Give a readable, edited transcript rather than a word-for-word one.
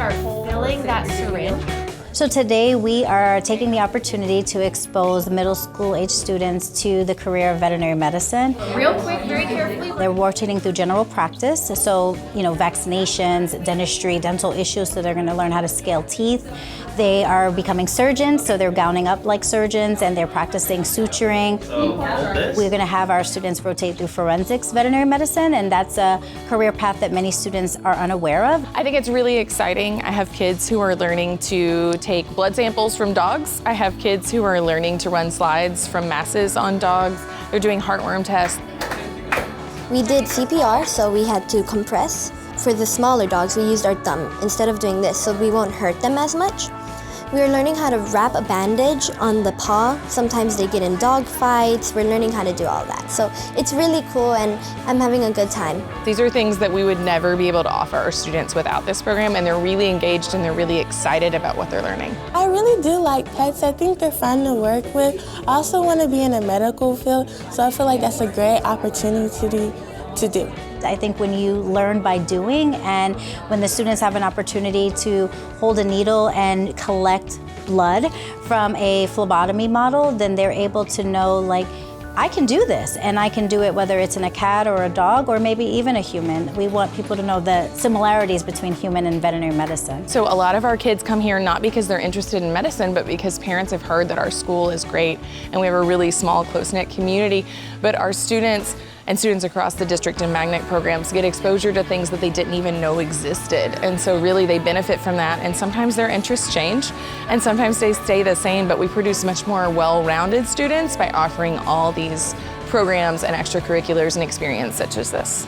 start filling that syringe. So today we are taking the opportunity to expose middle school age students to the career of veterinary medicine. Real quick, very carefully. They're rotating through general practice, so vaccinations, dentistry, dental issues, so they're going to learn how to scale teeth. They are becoming surgeons, so they're gowning up like surgeons and they're practicing suturing. We're going to have our students rotate through forensics veterinary medicine, and that's a career path that many students are unaware of. I think it's really exciting. I have kids who are learning to take blood samples from dogs. I have kids who are learning to run slides from masses on dogs. They're doing heartworm tests. We did CPR, so we had to compress. For the smaller dogs, we used our thumb instead of doing this, so we won't hurt them as much. We are learning how to wrap a bandage on the paw. Sometimes they get in dog fights. We're learning how to do all that. So it's really cool and I'm having a good time. These are things that we would never be able to offer our students without this program, and they're really engaged and they're really excited about what they're learning. I really do like pets. I think they're fun to work with. I also want to be in the medical field, so I feel like that's a great opportunity to do. I think when you learn by doing, and when the students have an opportunity to hold a needle and collect blood from a phlebotomy model, then they're able to know, like, I can do this, and I can do it whether it's in a cat or a dog or maybe even a human. We want people to know the similarities between human and veterinary medicine. So a lot of our kids come here not because they're interested in medicine, but because parents have heard that our school is great and we have a really small, close-knit community. But our students and students across the district and magnet programs get exposure to things that they didn't even know existed. And so really they benefit from that, and sometimes their interests change and sometimes they stay the same, but we produce much more well-rounded students by offering all these programs and extracurriculars and experience such as this.